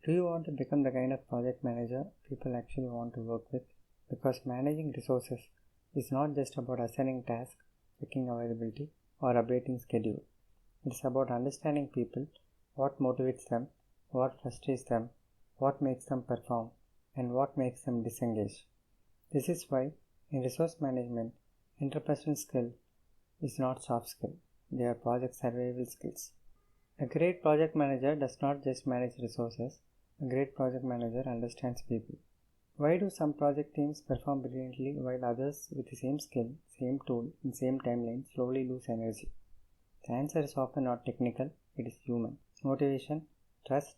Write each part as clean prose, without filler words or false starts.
Do you want to become the kind of project manager people actually want to work with? Because managing resources is not just about assigning tasks, checking availability, or updating schedule. It's about understanding people, what motivates them, what frustrates them, what makes them perform, and what makes them disengage. This is why in resource management, interpersonal skill is not soft skill. They are project survival skills. A great project manager does not just manage resources. A great project manager understands people. Why do some project teams perform brilliantly while others with the same skill, same tool, and same timeline slowly lose energy? The answer is often not technical, it is human. Motivation, trust,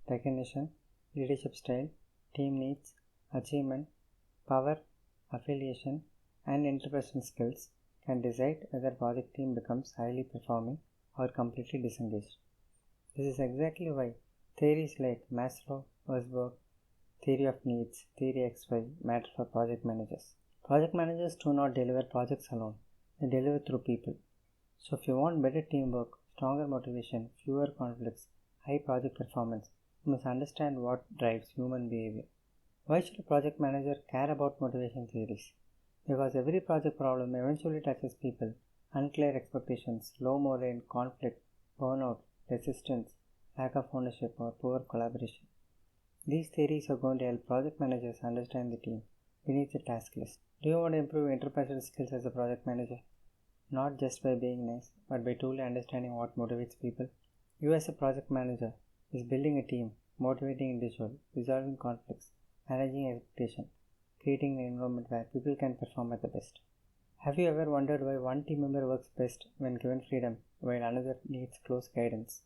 recognition, leadership style, team needs, achievement, power, affiliation, and interpersonal skills can decide whether project team becomes highly performing or completely disengaged. This is exactly why theories like Maslow, Herzberg, theory of needs, theory XY matter for project managers. Project managers do not deliver projects alone, they deliver through people. So if you want better teamwork, stronger motivation, fewer conflicts, high project performance, you must understand what drives human behavior. Why should a project manager care about motivation theories? Because every project problem eventually touches people, unclear expectations, low morale, conflict, burnout, resistance, lack of ownership, or poor collaboration. These theories are going to help project managers understand the team beneath the task list. Do you want to improve interpersonal skills as a project manager? Not just by being nice, but by truly understanding what motivates people. You as a project manager is building a team, motivating individuals, resolving conflicts, managing expectations, creating an environment where people can perform at the best. Have you ever wondered why one team member works best when given freedom while another needs close guidance?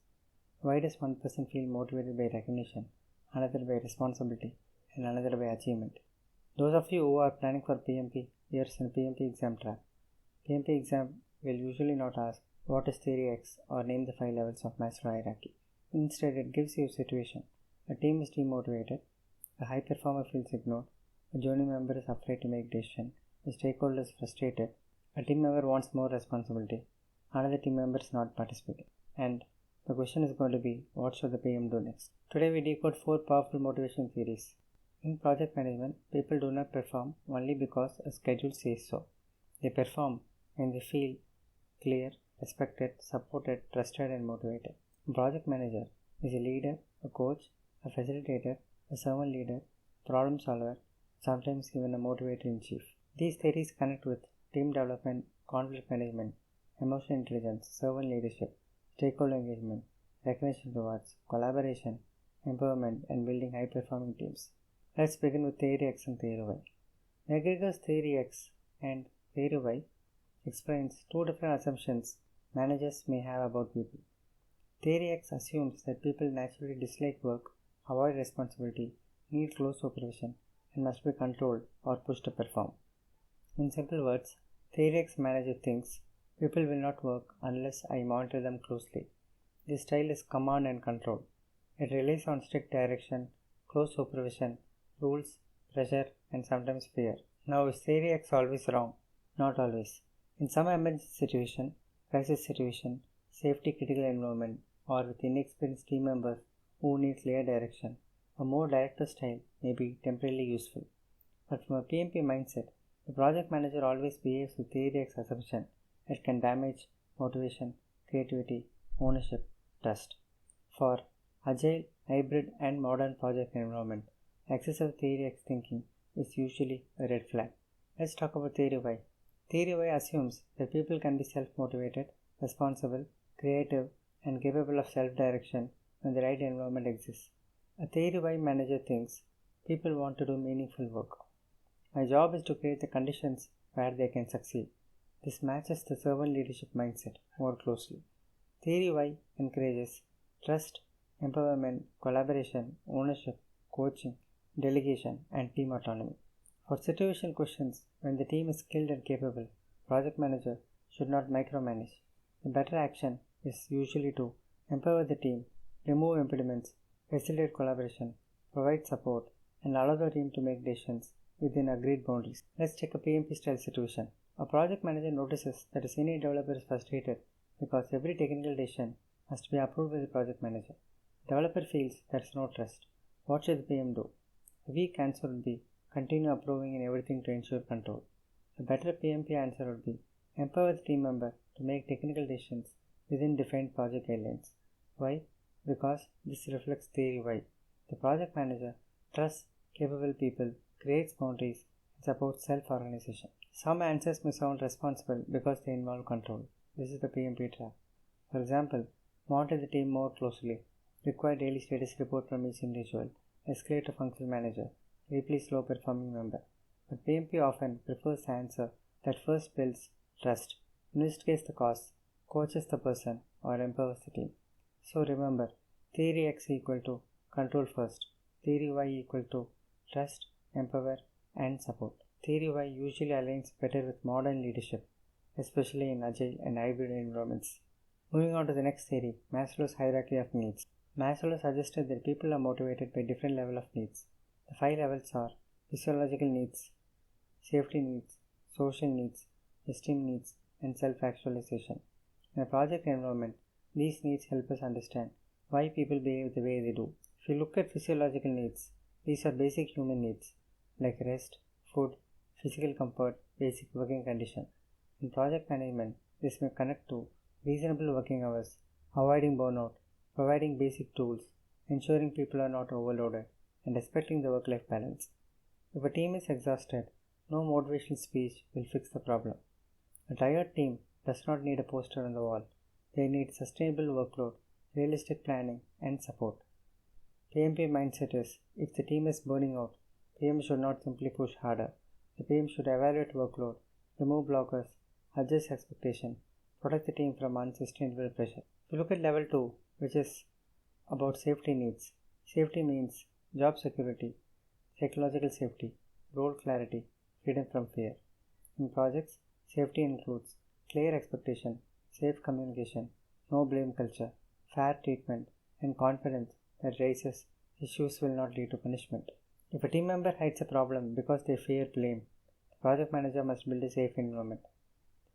Why does one person feel motivated by recognition, another by responsibility, and another by achievement? Those of you who are planning for PMP, years in PMP exam track, PMP exam will usually not ask what is theory X or name the 5 levels of Maslow hierarchy. Instead, it gives you a situation. A team is demotivated, a high performer feels ignored, a junior member is afraid to make decisions, a stakeholder is frustrated, a team member wants more responsibility, another team member is not participating. And the question is going to be, what should the PM do next? Today we decode 4 powerful motivation theories. In project management, people do not perform only because a schedule says so. They perform when they feel clear, respected, supported, trusted, and motivated. A project manager is a leader, a coach, a facilitator, a servant leader, problem solver, sometimes even a motivator in chief. These theories connect with team development, conflict management, emotional intelligence, servant leadership, stakeholder engagement, recognition rewards, collaboration, empowerment, and building high-performing teams. Let's begin with Theory X and Theory Y. McGregor's Theory X and Theory Y explains 2 different assumptions managers may have about people. Theory X assumes that people naturally dislike work, avoid responsibility, need close supervision, and must be controlled or pushed to perform. In simple words, Theory X manager thinks people will not work unless I monitor them closely. This style is command and control. It relies on strict direction, close supervision, rules, pressure, and sometimes fear. Now, is Theory X always wrong? Not always. In some emergency situation, crisis situation, safety critical environment, or with inexperienced team members who need clear direction, a more directive style may be temporarily useful. But from a PMP mindset, the project manager always behaves with Theory X assumption. It can damage motivation, creativity, ownership, trust. For agile, hybrid, and modern project environment, excessive Theory X thinking is usually a red flag. Let's talk about Theory Y. Theory Y assumes that people can be self-motivated, responsible, creative, and capable of self-direction when the right environment exists. A Theory Y manager thinks people want to do meaningful work. My job is to create the conditions where they can succeed. This matches the servant leadership mindset more closely. Theory Y encourages trust, empowerment, collaboration, ownership, coaching, delegation, and team autonomy. For situational questions, when the team is skilled and capable, project manager should not micromanage. The better action is usually to empower the team, remove impediments, facilitate collaboration, provide support, and allow the team to make decisions within agreed boundaries. Let's take a PMP style situation. A project manager notices that a senior developer is frustrated because every technical decision has to be approved by the project manager. The developer feels there is no trust. What should the PM do? A weak answer would be continue approving in everything to ensure control. A better PMP answer would be empower the team member to make technical decisions within defined project guidelines. Why? Because this reflects theory Y. The project manager trusts capable people, creates boundaries, and supports self-organization. Some answers may sound responsible because they involve control. This is the PMP trap. For example, monitor the team more closely, require daily status report from each individual, escalate to functional manager, replace low performing member. But PMP often prefers the answer that first builds trust, investigates the cause, coaches the person, or empowers the team. So remember, theory X equal to control first, theory Y equal to trust, empower, and support. Theory Y usually aligns better with modern leadership, especially in agile and hybrid environments. Moving on to the next theory, Maslow's hierarchy of needs. Maslow suggested that people are motivated by different levels of needs. The 5 levels are physiological needs, safety needs, social needs, esteem needs, and self-actualization. In a project environment, these needs help us understand why people behave the way they do. If you look at physiological needs, these are basic human needs like rest, food, physical comfort, basic working condition. In project management, this may connect to reasonable working hours, avoiding burnout, providing basic tools, ensuring people are not overloaded, and respecting the work-life balance. If a team is exhausted, no motivational speech will fix the problem. A tired team does not need a poster on the wall. They need sustainable workload, realistic planning, and support. PMP mindset is, if the team is burning out, PM should not simply push harder. The PM should evaluate workload, remove blockers, adjust expectation, protect the team from unsustainable pressure. If you look at level 2, which is about safety needs, safety means job security, psychological safety, role clarity, freedom from fear. In projects, safety includes clear expectation, safe communication, no blame culture, fair treatment, and confidence that raises issues will not lead to punishment. If a team member hides a problem because they fear blame, the project manager must build a safe environment.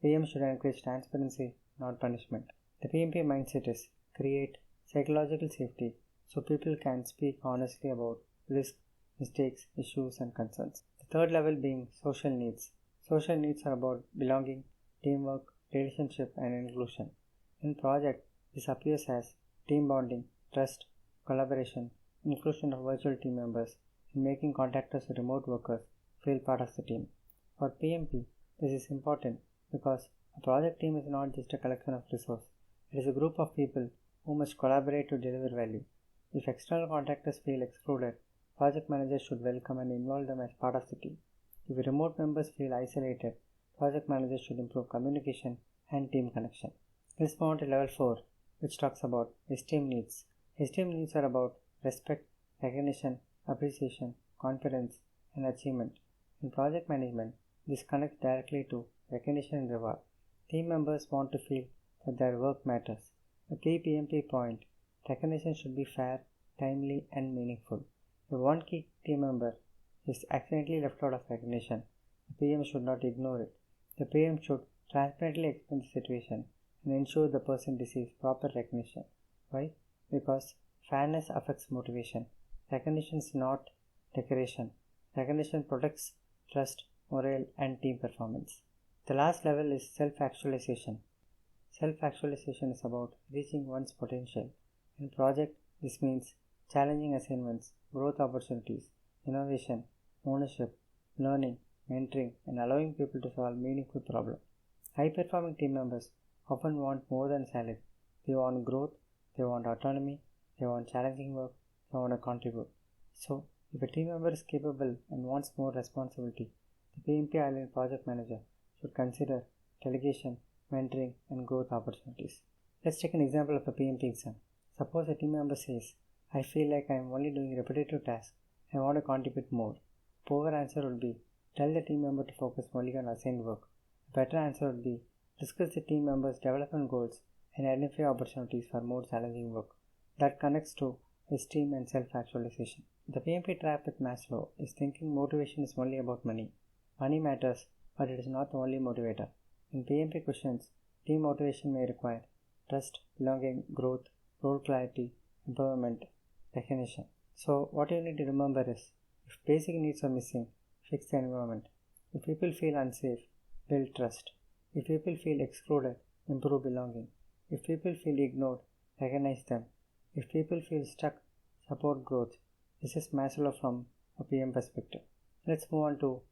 The PM should encourage transparency, not punishment. The PMP mindset is create psychological safety so people can speak honestly about risk, mistakes, issues, and concerns. The third level being social needs. Social needs are about belonging, teamwork, relationship, and inclusion. In project, this appears as team bonding, trust, collaboration, inclusion of virtual team members, and making contractors or remote workers feel part of the team. For PMP, this is important because a project team is not just a collection of resources. It is a group of people who must collaborate to deliver value. If external contractors feel excluded, project managers should welcome and involve them as part of the team. If remote members feel isolated, project managers should improve communication and team connection. Let's move on to level 4, which talks about esteem needs. Esteem needs are about respect, recognition, appreciation, confidence, and achievement. In project management, this connects directly to recognition and reward. Team members want to feel that their work matters. A key PMP point, recognition should be fair, timely, and meaningful. If one key team member is accidentally left out of recognition, the PM should not ignore it. The PM should transparently explain the situation and ensure the person receives proper recognition. Why? Because fairness affects motivation. Recognition is not decoration. Recognition protects trust, morale, and team performance. The last level is self-actualization. Self-actualization is about reaching one's potential. In project, this means challenging assignments, growth opportunities, innovation, ownership, learning, mentoring, and allowing people to solve meaningful problems. High-performing team members often want more than salary. They want growth, they want autonomy, they want challenging work, they want to contribute. So, if a team member is capable and wants more responsibility, the PMP aligned project manager should consider delegation, mentoring, and growth opportunities. Let's take an example of a PMP exam. Suppose a team member says, I feel like I am only doing repetitive tasks. I want to contribute more. A poor answer would be, tell the team member to focus only on assigned work. A better answer would be, discuss the team member's development goals and identify opportunities for more challenging work. That connects to esteem and self-actualization. The PMP trap with Maslow is thinking motivation is only about money. Money matters, but it is not the only motivator. In PMP questions, team motivation may require trust, belonging, growth, role clarity, empowerment, recognition. So what you need to remember is, if basic needs are missing, fix the environment. If people feel unsafe, build trust. If people feel excluded, improve belonging. If people feel ignored, recognize them. If people feel stuck, support growth. This is Maslow from a PM perspective. Let's move on to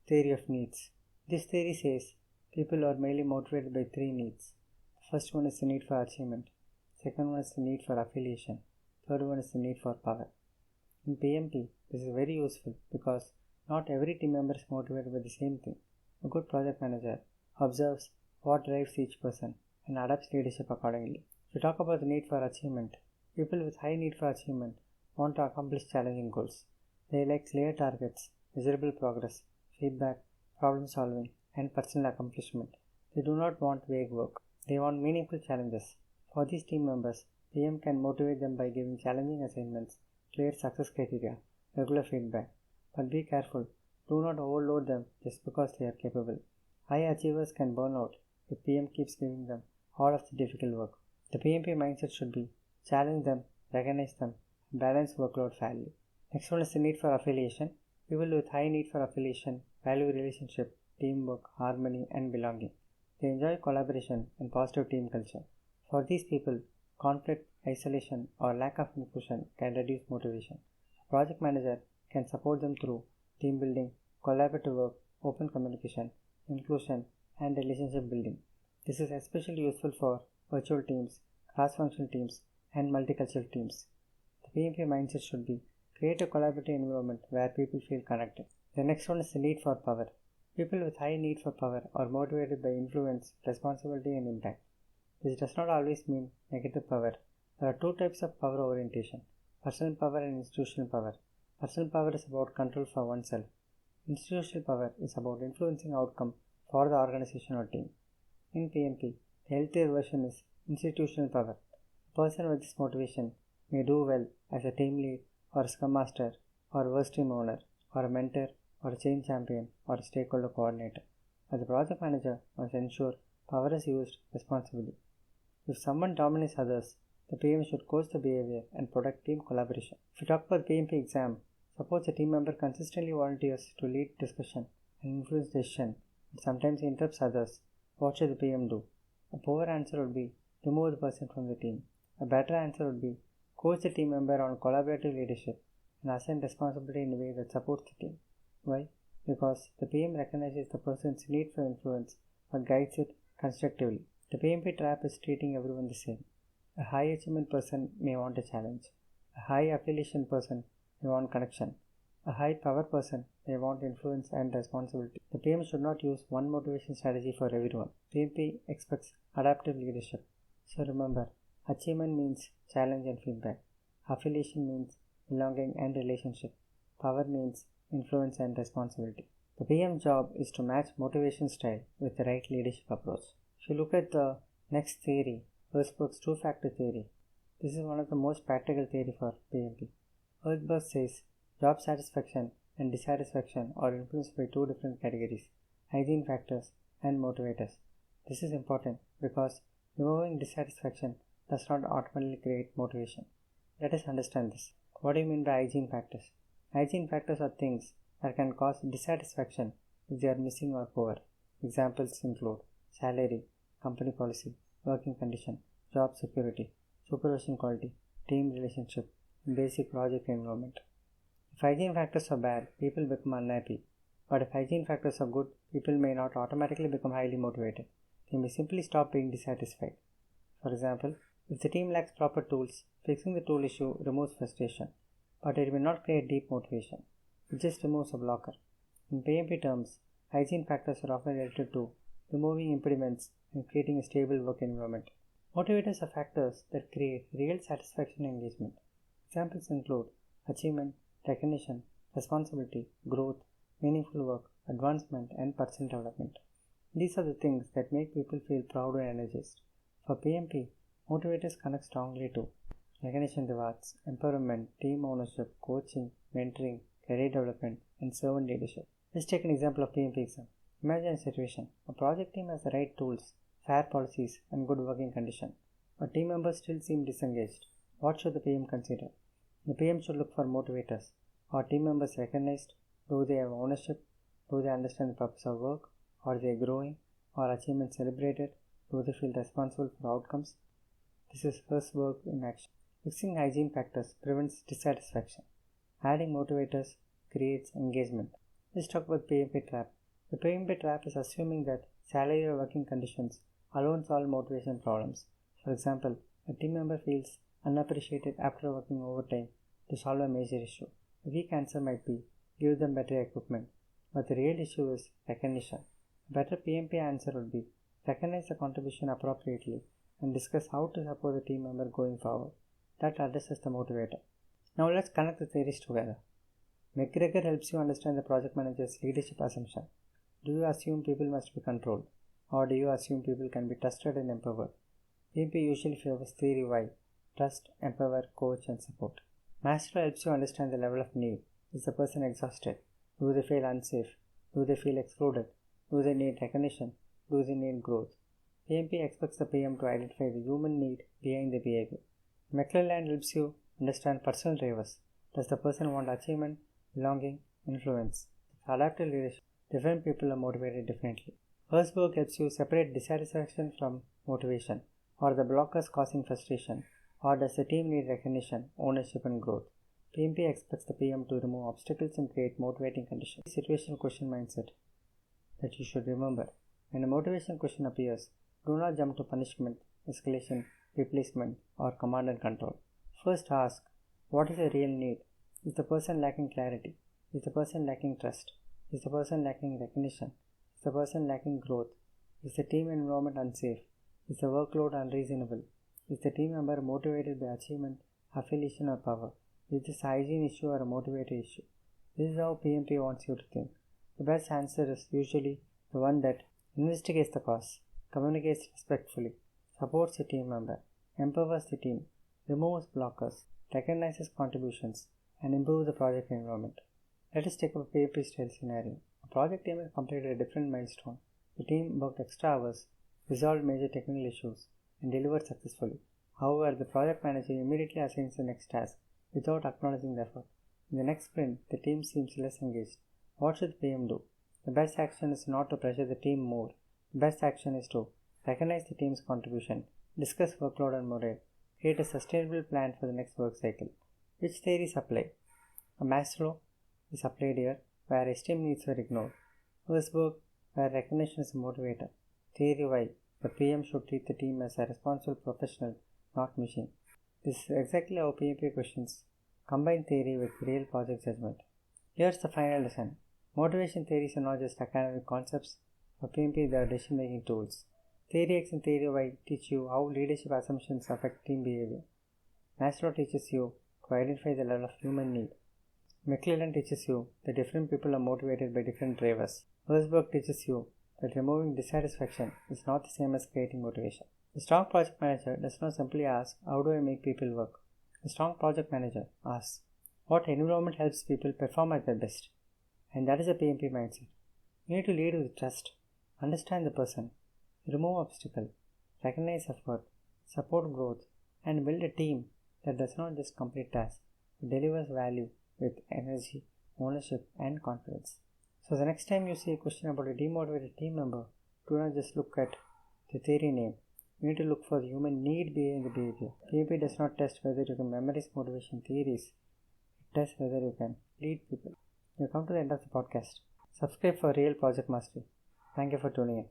theory of needs. This theory says people are mainly motivated by three needs. The first one is the need for achievement. Second one is the need for affiliation. Third one is the need for power. In PMP, this is very useful because not every team member is motivated by the same thing. A good project manager observes what drives each person and adapts leadership accordingly. If we talk about the need for achievement, people with high need for achievement want to accomplish challenging goals. They like clear targets, measurable progress, feedback, problem solving, and personal accomplishment. They do not want vague work. They want meaningful challenges. For these team members, PM can motivate them by giving challenging assignments, clear success criteria, regular feedback. But be careful, do not overload them just because they are capable. High achievers can burn out if PM keeps giving them all of the difficult work. The PMP mindset should be challenge them, recognize them, and balance workload fairly. Next one is the need for affiliation. People with high need for affiliation value relationship, teamwork, harmony, and belonging. They enjoy collaboration and positive team culture. For these people, conflict, isolation, or lack of inclusion can reduce motivation. A project manager can support them through team building, collaborative work, open communication, inclusion, and relationship building. This is especially useful for virtual teams, cross-functional teams, and multicultural teams. The PMP mindset should be create a collaborative environment where people feel connected. The next one is the need for power. People with high need for power are motivated by influence, responsibility, and impact. This does not always mean negative power. There are two types of power orientation: personal power and institutional power. Personal power is about control for oneself. Institutional power is about influencing outcome for the organization or team. In PMP, the healthier version is institutional power. A person with this motivation may do well as a team lead or a scrum master or a work team owner or a mentor or a change champion or a stakeholder coordinator. As a project manager must ensure power is used responsibly. If someone dominates others, the PM should coach the behavior and protect team collaboration. If we talk about PMP exam, suppose a team member consistently volunteers to lead discussion and influence decision, and sometimes interrupts others. What should the PM do? A poor answer would be remove the person from the team. A better answer would be coach the team member on collaborative leadership and assign responsibility in a way that supports the team. Why? Because the PM recognizes the person's need for influence but guides it constructively. The PMP trap is treating everyone the same. A high achievement person may want a challenge. A high affiliation person may want connection. A high power person may want influence and responsibility. The PM should not use one motivation strategy for everyone. PMP expects adaptive leadership. So remember, achievement means challenge and feedback. Affiliation means belonging and relationship. Power means influence and responsibility. The PM job is to match motivation style with the right leadership approach. If you look at the next theory, Herzberg's two-factor theory, this is one of the most practical theory for PMP. Herzberg says job satisfaction and dissatisfaction are influenced by two different categories: hygiene factors and motivators. This is important because removing dissatisfaction does not automatically create motivation. Let us understand this. What do you mean by hygiene factors? Hygiene factors are things that can cause dissatisfaction if they are missing or poor. Examples include salary, company policy, working condition, job security, supervision quality, team relationship, and basic project environment. If hygiene factors are bad, people become unhappy. But if hygiene factors are good, people may not automatically become highly motivated. They may simply stop being dissatisfied. For example, if the team lacks proper tools, fixing the tool issue removes frustration, but it may not create deep motivation. It just removes a blocker. In PMP terms, hygiene factors are often related to removing impediments and creating a stable work environment. Motivators are factors that create real satisfaction and engagement. Examples include achievement, recognition, responsibility, growth, meaningful work, advancement, and personal development. These are the things that make people feel proud and energized. For PMP, motivators connect strongly to recognition rewards, empowerment, team ownership, coaching, mentoring, career development, and servant leadership. Let's take an example of PMP exam. Imagine a situation. A project team has the right tools, fair policies, and good working conditions, but team members still seem disengaged. What should the PM consider? The PM should look for motivators. Are team members recognized? Do they have ownership? Do they understand the purpose of work? Are they growing? Are achievements celebrated? Do they feel responsible for outcomes? This is Herzberg in action. Fixing hygiene factors prevents dissatisfaction. Adding motivators creates engagement. Let's talk about PMP trap. The PMP trap is assuming that salary or working conditions alone solve motivation problems. For example, a team member feels unappreciated after working overtime to solve a major issue. A weak answer might be give them better equipment, but the real issue is recognition. A better PMP answer would be recognize the contribution appropriately and discuss how to support the team member going forward. That addresses the motivator. Now let's connect the theories together. McGregor helps you understand the project manager's leadership assumption. Do you assume people must be controlled, or do you assume people can be trusted and empowered? PMP usually favors theory Y: trust, empower, coach, and support. Maslow helps you understand the level of need. Is the person exhausted? Do they feel unsafe? Do they feel excluded? Do they need recognition? Do they need growth? PMP expects the PM to identify the human need behind the behavior. McClelland helps you understand personal drivers. Does the person want achievement, belonging, influence? Adaptive leadership. Different people are motivated differently. Herzberg helps you separate dissatisfaction from motivation. Are the blockers causing frustration? Or does the team need recognition, ownership, and growth? PMP expects the PM to remove obstacles and create motivating conditions. Situational question mindset that you should remember. When a motivation question appears, do not jump to punishment, escalation, replacement, or command and control. First ask, what is the real need? Is the person lacking clarity? Is the person lacking trust? Is the person lacking recognition? Is the person lacking growth? Is the team environment unsafe? Is the workload unreasonable? Is the team member motivated by achievement, affiliation, or power? Is this a hygiene issue or a motivator issue? This is how PMP wants you to think. The best answer is usually the one that investigates the cause, communicates respectfully, supports the team member, empowers the team, removes blockers, recognizes contributions, and improves the project environment. Let us take up a PMP style scenario. A project team has completed a different milestone. The team worked extra hours, resolved major technical issues, and delivered successfully. However, the project manager immediately assigns the next task without acknowledging the effort. In the next sprint, the team seems less engaged. What should the PM do? The best action is not to pressure the team more. The best action is to recognize the team's contribution, discuss workload and morale, create a sustainable plan for the next work cycle. Which theories apply? A Maslow is applied here, where esteem needs were ignored. Herzberg, where recognition is a motivator. Theory Y, the PM should treat the team as a responsible professional, not machine. This is exactly how PMP questions combine theory with real project judgment. Here's the final lesson. Motivation theories are not just academic concepts. For PMP, they are decision-making tools. Theory X and Theory Y teach you how leadership assumptions affect team behavior. Maslow teaches you to identify the level of human need. McClelland teaches you that different people are motivated by different drivers. Herzberg teaches you that removing dissatisfaction is not the same as creating motivation. A strong project manager does not simply ask, how do I make people work? A strong project manager asks, what environment helps people perform at their best? And that is a PMP mindset. You need to lead with trust, understand the person, remove obstacle, recognize effort, support growth, and build a team that does not just complete tasks, but delivers value with energy, ownership, and confidence. So the next time you see a question about a demotivated team member, do not just look at the theory name. You need to look for the human need behind the behavior. PMP does not test whether you can memorize motivation theories. It tests whether you can lead people. You come to the end of the podcast. Subscribe for real project mastery. Thank you for tuning in.